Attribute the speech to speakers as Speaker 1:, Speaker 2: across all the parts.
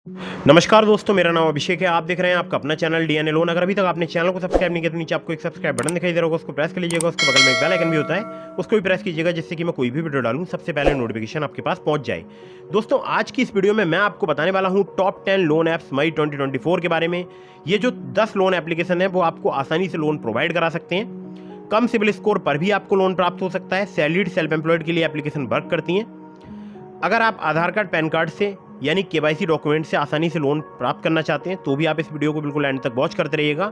Speaker 1: नमस्कार दोस्तों, मेरा नाम अभिषेक है। आप देख रहे हैं आपका अपना चैनल डीएनए लोन। अगर अभी तक आपने चैनल को सब्सक्राइब नहीं किया तो नीचे आपको एक सब्सक्राइब बटन दिखाई दे रहा होगा, उसको प्रेस कर लीजिएगा। उसके बगल में एक बेल आइकन भी होता है, उसको भी प्रेस कीजिएगा, जिससे कि मैं कोई भी वीडियो डालूं सबसे पहले नोटिफिकेशन आपके पास पहुंच जाए। दोस्तों, आज की इस वीडियो में मैं आपको बताने वाला हूं टॉप 10 लोन ऐप्स मई 2024 के बारे में। ये जो 10 लोन एप्लीकेशन है वो आपको आसानी से लोन प्रोवाइड करा सकते हैं। कम सिविल स्कोर पर भी आपको लोन प्राप्त हो सकता है। सैलरीड सेल्फ एम्प्लॉयड के लिए एप्लीकेशन वर्क करती हैं। अगर आप आधार कार्ड पैन कार्ड से यानी केवाईसी डॉक्यूमेंट से आसानी से लोन प्राप्त करना चाहते हैं तो भी आप इस वीडियो को बिल्कुल एंड तक वॉच करते रहिएगा।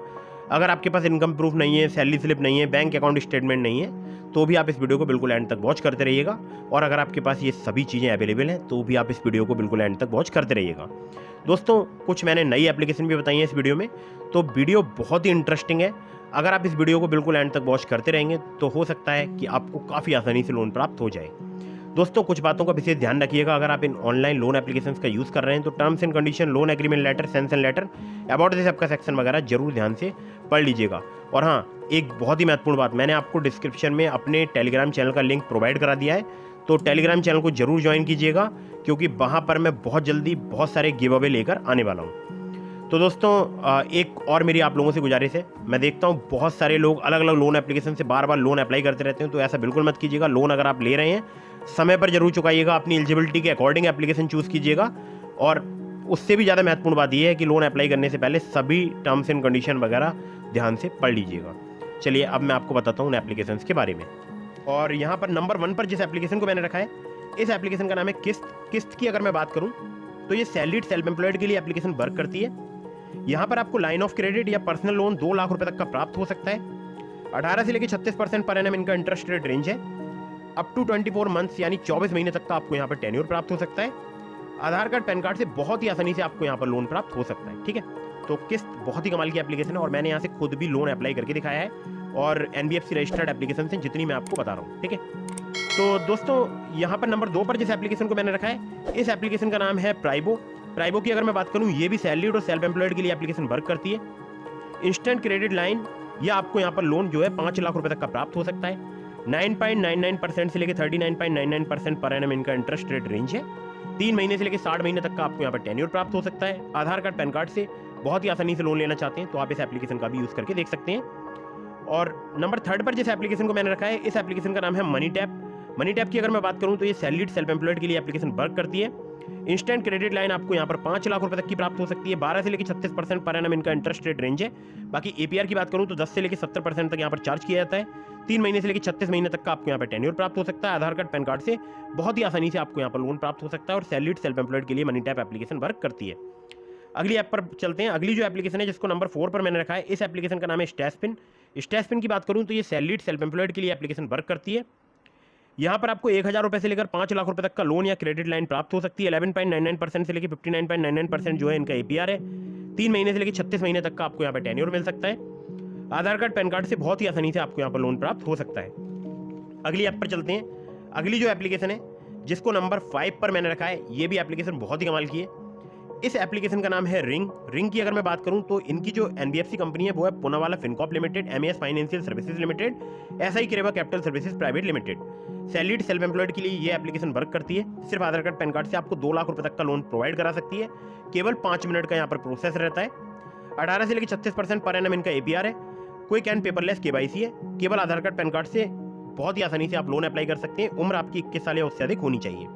Speaker 1: अगर आपके पास इनकम प्रूफ नहीं है, सैलरी स्लिप नहीं है, बैंक अकाउंट स्टेटमेंट नहीं है तो भी आप इस वीडियो को बिल्कुल एंड तक वॉच करते रहिएगा। और अगर आपके पास ये सभी चीज़ें अवेलेबल हैं तो भी आप इस वीडियो को बिल्कुल एंड तक वॉच करते रहिएगा। दोस्तों, कुछ मैंने नई एप्लीकेशन भी बताई है इस वीडियो में, तो वीडियो बहुत ही इंटरेस्टिंग है। अगर आप इस वीडियो को बिल्कुल एंड तक वॉच करते रहेंगे तो हो सकता है कि आपको काफ़ी आसानी से लोन प्राप्त हो जाए। दोस्तों, कुछ बातों का विशेष ध्यान रखिएगा। अगर आप इन ऑनलाइन लोन एप्लीकेशंस का यूज़ कर रहे हैं तो terms and condition, loan agreement letter, sanction letter, about this app का सेक्शन वगैरह जरूर ध्यान से पढ़ लीजिएगा। और हाँ, एक बहुत ही महत्वपूर्ण बात, मैंने आपको डिस्क्रिप्शन में अपने टेलीग्राम चैनल का लिंक प्रोवाइड करा दिया है, तो टेलीग्राम चैनल को जरूर ज्वाइन कीजिएगा, क्योंकि वहाँ पर मैं बहुत जल्दी बहुत सारे गिव अवे लेकर आने वाला हूँ। तो दोस्तों, एक और मेरी आप लोगों से गुजारिश है, मैं देखता हूँ बहुत सारे लोग अलग अलग लोन एप्लीकेशन से बार बार लोन अप्लाई करते रहते हैं, तो ऐसा बिल्कुल मत कीजिएगा। लोन अगर आप ले रहे हैं समय पर जरूर चुकाइएगा, अपनी एलिजिबिलिटी के अकॉर्डिंग एप्लीकेशन चूज़ कीजिएगा। और उससे भी ज़्यादा महत्वपूर्ण बात यह है कि लोन अप्लाई करने से पहले सभी टर्म्स एंड कंडीशन वगैरह ध्यान से पढ़ लीजिएगा। चलिए, अब मैं आपको बताता हूँ उन एप्लीकेशन के बारे में। और यहाँ पर नंबर 1 पर जिस एप्लीकेशन को मैंने रखा है, इस एप्लीकेशन का नाम है किस्त की अगर मैं बात करूँ तो ये सैलरीड सेल्फ एम्प्लॉयड के लिए एप्लीकेशन वर्क करती है। यहाँ पर आपको लाइन ऑफ क्रेडिट या पर्सनल लोन 2 लाख रुपए तक का प्राप्त हो सकता है। 18 से लेकर 36% पर एनम इनका इंटरेस्ट रेट रेंज है। अप टू 24 मंथ्स यानी 24 महीने तक का आपको यहाँ पर टेन्योर प्राप्त हो सकता है। आधार कार्ड पैन कार्ड से बहुत ही आसानी से आपको यहाँ पर लोन प्राप्त हो सकता है। ठीक है, तो किस्त बहुत ही कमाल की एप्लीकेशन है और मैंने यहाँ से खुद भी लोन अप्लाई करके दिखाया है, और एनबीएफसी रजिस्टर्ड एप्लीकेशन से जितनी मैं आपको बता रहा हूँ। ठीक है, तो दोस्तों, यहाँ पर नंबर 2 पर जिस एप्लीकेशन को मैंने रखा है, इस एप्लीकेशन का नाम है प्राइबो की अगर मैं बात करूँ, ये भी सैलरीड और सेल्फ एम्प्लॉयड के लिए एप्लीकेशन वर्क करती है। इंस्टेंट क्रेडिट लाइन, या आपको यहाँ पर लोन जो है 5 लाख रुपए तक का प्राप्त हो सकता है। 9.99% से लेकर 39.99% पर एनम इनका इंटरेस्ट रेट रेंज है। 3 महीने से लेकर 60 महीने तक का आपको यहाँ पर टेन्योर प्राप्त हो सकता है। आधार कार्ड पैन कार्ड से बहुत ही आसानी से लोन लेना चाहते हैं तो आप इस एप्लीकेशन का भी यूज़ करके देख सकते हैं। और नंबर 3 पर जिस एप्लीकेशन को मैंने रखा है, इस एप्लीकेशन का नाम है मनी टैप की अगर मैं बात करूँ तो ये सैलरीड सेल्फ एम्प्लॉयड के लिए एप्लीकेशन वर्क करती है। इंस्टेंट क्रेडिट लाइन आपको यहाँ पर 5 लाख रुपए तक की प्राप्त हो सकती है। 12 से लेकर 36% पर एनम इनका इंटरेस्ट रेट रेंज है। बाकी एपीआर की बात करूँ तो 10 से लेकर 70% तक यहाँ पर चार्ज किया जाता है। 3 महीने से लेकर 36 महीने तक का आपको यहाँ पर टेन्योर प्राप्त हो सकता है। आधार कार्ड पैन कार्ड से बहुत ही आसानी से आपको यहाँ पर लोन प्राप्त हो सकता है और सैलरीड सेल्फ एम्प्लॉयड के लिए मनी टैप एप्लीकेशन वर्क करती है। अगली ऐप पर चलते हैं। अगली जो एप्लीकेशन है जिसको नंबर 4 पर मैंने रखा है, इस एप्लीकेशन का नाम है स्टैशपिन की बात करूँ तो ये सैलरीड सेल्फ एम्प्लॉयड के लिए एप्लीकेशन वर्क करती है। यहाँ पर आपको 1000 रुपये से लेकर 5 लाख रुपए तक का लोन या क्रेडिट लाइन प्राप्त हो सकती है। 11.99% से लेकर 59.99% जो है इनका एपीआर है। 3 महीने से लेकर 36 महीने तक का आपको यहाँ पर टेन्योर मिल सकता है। आधार कार्ड पैन कार्ड से बहुत ही आसानी से आपको यहाँ पर लोन प्राप्त हो सकता है। अगली ऐप पर चलते हैं। अगली जो एप्लीकेशन है जिसको नंबर 5 पर मैंने रखा है, ये भी एप्लीकेशन बहुत ही कमाल की है। इस एप्लीकेशन का नाम है रिंग की अगर मैं बात करूं तो इनकी जो एनबीएफसी कंपनी है वो है Poonawala Fincorp limited, MAS financial services limited, SI Creva capital services private limited. Salaried self employed के लिए ये एप्लीकेशन वर्क करती है। सिर्फ आधार कार्ड पैन कार्ड से आपको 2 लाख रुपए तक का लोन प्रोवाइड करा सकती है। केवल 5 मिनट का यहाँ पर प्रोसेस रहता है। 18 से लेकर 36% पर एनम इनका एपीआर है। क्विक एंड पेपरलेस केवाईसी है। केवल आधार कार्ड पैन कार्ड से बहुत ही आसानी से आप लोन अप्लाई कर सकते हैं। उम्र आपकी 21 साल या उससे अधिक होनी चाहिए।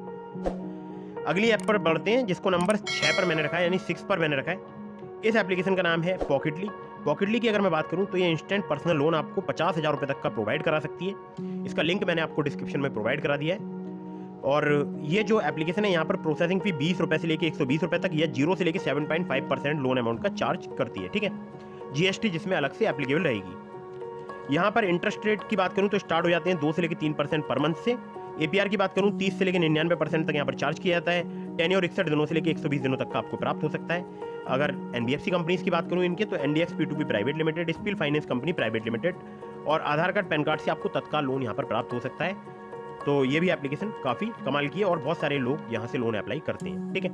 Speaker 1: अगली ऐप पर बढ़ते हैं जिसको नंबर 6 पर मैंने रखा है, यानी 6 पर मैंने रखा है। इस एप्लीकेशन का नाम है पॉकेटली की अगर मैं बात करूं तो ये इंस्टेंट पर्सनल लोन आपको 50,000 रुपये तक का प्रोवाइड करा सकती है। इसका लिंक मैंने आपको डिस्क्रिप्शन में प्रोवाइड करा दिया है। और ये जो एप्लीकेशन है यहाँ पर प्रोसेसिंग फी 20 रुपये से लेकर 120 रुपये तक या 0 से लेकर 7.5% लोन अमाउंट का चार्ज करती है। ठीक है, जीएसटी जिसमें अलग से एप्लीकेबल रहेगी। यहाँ पर इंटरेस्ट रेट की बात करूँ तो स्टार्ट हो जाते हैं 2 से लेकर 3% पर मंथ से। एपीआर की बात करूं 30 से लेकर 99% तक यहाँ पर चार्ज किया जाता है। टेन्योर 61 दिनों से लेकर 120 दिनों तक का आपको प्राप्त हो सकता है। अगर एनबीएफसी कंपनीज की बात करूं इनके, तो एनडीएक्स P2P private limited, spill finance company private limited, और आधार कार्ड पैन कार्ड से आपको तत्काल लोन यहाँ पर प्राप्त हो सकता है। तो ये भी एप्लीकेशन काफ़ी कमाल की है और बहुत सारे लोग यहाँ से लोन अप्लाई करते हैं। ठीक है,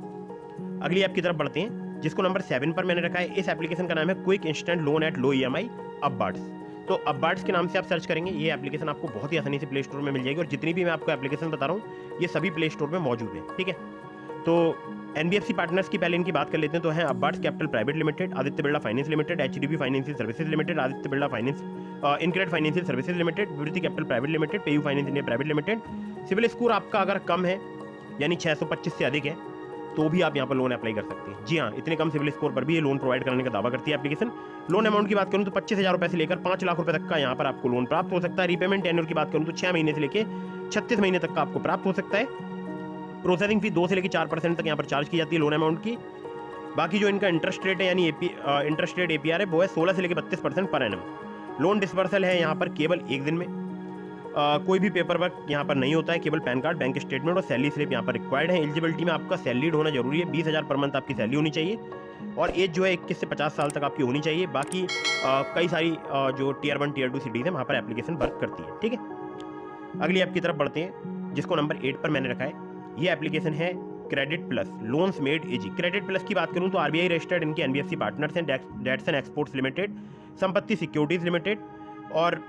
Speaker 1: अगली ऐप की तरफ बढ़ते हैं जिसको नंबर 7 पर मैंने रखा है। इस एप्लीकेशन का नाम है quick instant loan at low EMI Upwards. तो अपबार्ड्स के नाम से आप सर्च करेंगे, ये एप्लीकेशन आपको बहुत ही आसानी से प्ले स्टोर में मिल जाएगी और जितनी भी मैं आपको एप्लीकेशन बता रहा हूँ ये सभी प्ले स्टोर में मौजूद है। ठीक है, तो एनबीएफसी पार्टनर्स की पहले इनकी बात कर लेते हैं। तो है Upwards capital private limited, Aditya Birla finance limited, HDB financial services limited, Aditya Birla finance InCred financial services limited, Vivriti capital private limited, PayU finance India private limited. Civil score आपका अगर कम है यानी 625 से अधिक है तो भी आप यहाँ पर लोन अप्लाई कर सकते हैं। जी हाँ, इतने कम सिविल स्कोर पर भी ये लोन प्रोवाइड कराने का दावा करती है एप्लीकेशन। लोन अमाउंट की बात करूँ तो 25,000 रुपये से लेकर 5 लाख रुपए तक का यहाँ पर आपको लोन प्राप्त हो सकता है। रिपेमेंट टेन्योर की बात करूँ तो 6 महीने से लेकर 36 महीने तक का आपको प्राप्त हो सकता है। प्रोसेसिंग फी 2 से लेकर 4% तक यहाँ पर चार्ज की जाती है लोन अमाउंट की। बाकी जो इनका इंटरेस्ट रेट है यानी इंटरेस्ट रेट APR है वो है 16 से लेकर 32% पर एनम। लोन डिसबर्सल है यहाँ पर केवल 1 दिन में। कोई भी पेपर वर्क यहाँ पर नहीं होता है, केवल पैन कार्ड, बैंक स्टेटमेंट और सैलरी स्लिप यहाँ पर रिक्वायर्ड है। एलिजिबिलिटी में आपका सैलरीड होना जरूरी है, 20,000 पर मंथ आपकी सैलरी होनी चाहिए और एज जो है 21 से 50 साल तक आपकी होनी चाहिए। बाकी कई सारी जो Tier 1 Tier 2 सिटीज़ है वहाँ पर एप्लीकेशन वर्क करती है। ठीक है, अगली ऐप की तरफ बढ़ते हैं जिसको नंबर 8 पर मैंने रखा है। ये एप्लीकेशन है credit plus loans made easy. Credit plus की बात करूँ तो RBI रजिस्टर्ड इनके एनबीएफसी पार्टनर्स हैं, डेट्सन एक्सपोर्ट्स लिमिटेड, संपत्ति सिक्योरिटीज़ लिमिटेड। और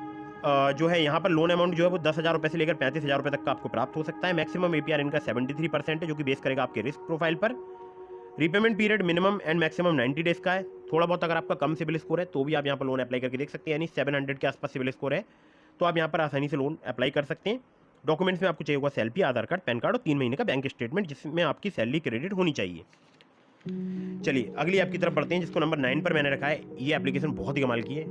Speaker 1: जो है यहाँ पर लोन अमाउंट जो है वो 10,000 रुपये से लेकर 35,000 रुपये तक का आपको प्राप्त हो सकता है। मैक्सिमम APR इनका 73% है जो कि बेस करेगा आपके रिस्क प्रोफाइल पर। Repayment period minimum and maximum 90 days का है। थोड़ा बहुत अगर आपका कम सिविल स्कोर है तो भी आप यहाँ पर लोन अप्लाई करके देख सकते हैं, यानी 700 के आसपास सिविल स्कोर है तो आप यहाँ पर आसानी से लोन अप्लाई कर सकते हैं। डॉक्यूमेंट्स में आपको चाहिए होगा सेल्फी, आधार कार्ड, पैन कार्ड और 3 महीने का बैंक स्टेटमेंट जिसमें आपकी सैलरी क्रेडिट होनी चाहिए। चलिए अगली ऐप की तरफ बढ़ते हैं जिसको नंबर 9 पर मैंने रखा है। ये एप्लीकेशन बहुत ही कमाल की है।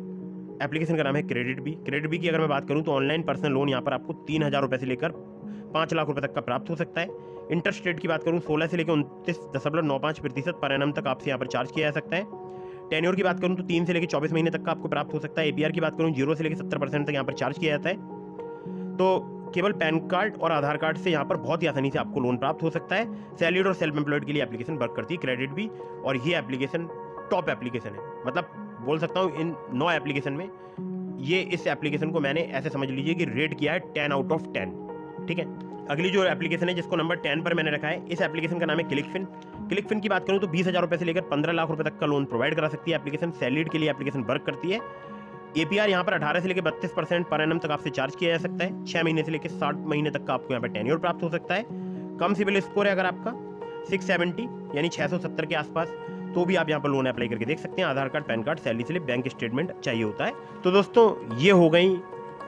Speaker 1: एप्लीकेशन का नाम है क्रेडिट बी। क्रेडिट बी की अगर मैं बात करूं तो ऑनलाइन पर्सनल लोन यहाँ पर आपको 3,000 रुपये से लेकर 5 लाख रुपए तक का प्राप्त हो सकता है। इंटरेस्ट रेट की बात करूं 16 से लेकर 29.95% पर एनम तक आपसे यहाँ पर चार्ज किया जा सकता है। टेन्योर की बात करूं तो 3 से लेकर 24 महीने तक का आपको प्राप्त हो सकता है। APR की बात करूं 0 से लेकर 70% तक यहाँ पर चार्ज किया जाता है। तो केवल पैन कार्ड और आधार कार्ड से यहाँ पर बहुत ही आसानी से आपको लोन प्राप्त हो सकता है। सैलरीड और सेल्फ एम्प्लॉयड के लिए एप्लीकेशन वर्क करती है क्रेडिट भी, और ये एप्लीकेशन टॉप एप्लीकेशन है। मतलब बोल सकता हूँ इन 9 एप्लीकेशन में ये इस एप्लीकेशन को मैंने ऐसे समझ लीजिए कि रेट किया है 10 आउट ऑफ 10। ठीक है, अगली जो एप्लीकेशन है जिसको नंबर 10 पर मैंने रखा है, इस एप्लीकेशन का नाम है क्लिकफिन। क्लिकफिन की बात करूँ तो 20,000 रुपये से लेकर 15 लाख रुपये तक का लोन प्रोवाइड करा सकती है एप्लीकेशन। सैलरीड के लिए एप्लीकेशन वर्क करती है। APR यहाँ पर 18 से लेकर 32% पर एनम तक आपसे चार्ज किया जा सकता है। 6 महीने से लेकर 60 महीने तक का आपको यहाँ पर टेन्योर प्राप्त हो सकता है। कम सिविल स्कोर है अगर आपका 670 यानी 670 के आसपास तो भी आप यहाँ पर लोन अप्लाई करके देख सकते हैं। Aadhaar card, PAN card, salary slip, bank statement चाहिए होता है। तो दोस्तों ये हो गई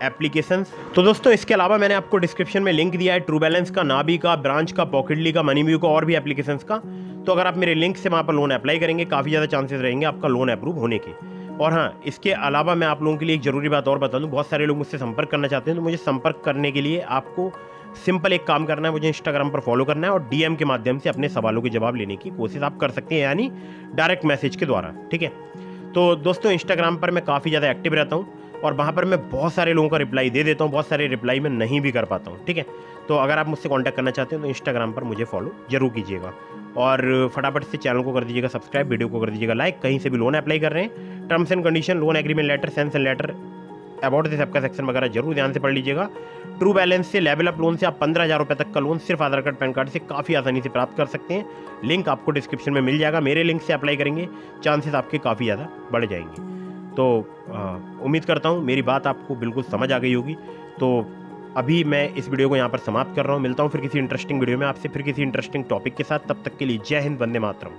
Speaker 1: एप्लीकेशंस। तो दोस्तों इसके अलावा मैंने आपको डिस्क्रिप्शन में लिंक दिया है ट्रू बैलेंस का, नाबी का, ब्रांच का, पॉकेटली का, मनीव्यू का और भी एप्लीकेशंस का। तो अगर आप मेरे लिंक से वहाँ पर लोन अप्लाई करेंगे काफ़ी ज़्यादा चांसेस रहेंगे आपका लोन अप्रूव होने के। और हाँ, इसके अलावा मैं आप लोगों के लिए एक ज़रूरी बात और बता दूँ, बहुत सारे लोग मुझसे संपर्क करना चाहते हैं। तो मुझे संपर्क करने के लिए आपको सिंपल एक काम करना है, मुझे इंस्टाग्राम पर फॉलो करना है और DM के माध्यम से अपने सवालों के जवाब लेने की कोशिश आप कर सकते हैं, यानी डायरेक्ट मैसेज के द्वारा। ठीक है, तो दोस्तों इंस्टाग्राम पर मैं काफ़ी ज़्यादा एक्टिव रहता हूँ और वहाँ पर मैं बहुत सारे लोगों का रिप्लाई दे देता हूँ, बहुत सारे रिप्लाई मैं नहीं भी कर पाता हूँ। ठीक है, तो अगर आप मुझसे कॉन्टैक्ट करना चाहते हैं तो इंस्टाग्राम पर मुझे फॉलो जरूर कीजिएगा और फटाफट से चैनल को कर दीजिएगा सब्सक्राइब, वीडियो को कर दीजिएगा लाइक। कहीं से भी लोन अप्लाई कर रहे हैं, terms and condition, loan agreement letter, sense and letter, about this app का सेक्शन वगैरह जरूर ध्यान से पढ़ लीजिएगा। ट्रू बैलेंस से, लेवल अप लोन से आप 15,000 रुपये तक का लोन सिर्फ आधार कार्ड, पैन कार्ड से काफ़ी आसानी से प्राप्त कर सकते हैं। लिंक आपको डिस्क्रिप्शन में मिल जाएगा। मेरे लिंक से अप्लाई करेंगे, चांसेस आपके काफ़ी ज़्यादा बढ़ जाएंगे। तो उम्मीद करता हूँ मेरी बात आपको बिल्कुल समझ आ गई होगी। तो अभी मैं इस वीडियो को यहाँ पर समाप्त कर रहा हूँ। मिलता हूँ फिर किसी इंटरेस्टिंग वीडियो में आपसे, फिर किसी इंटरेस्टिंग टॉपिक के साथ। तब तक के लिए जय हिंद, वंदे मातरम।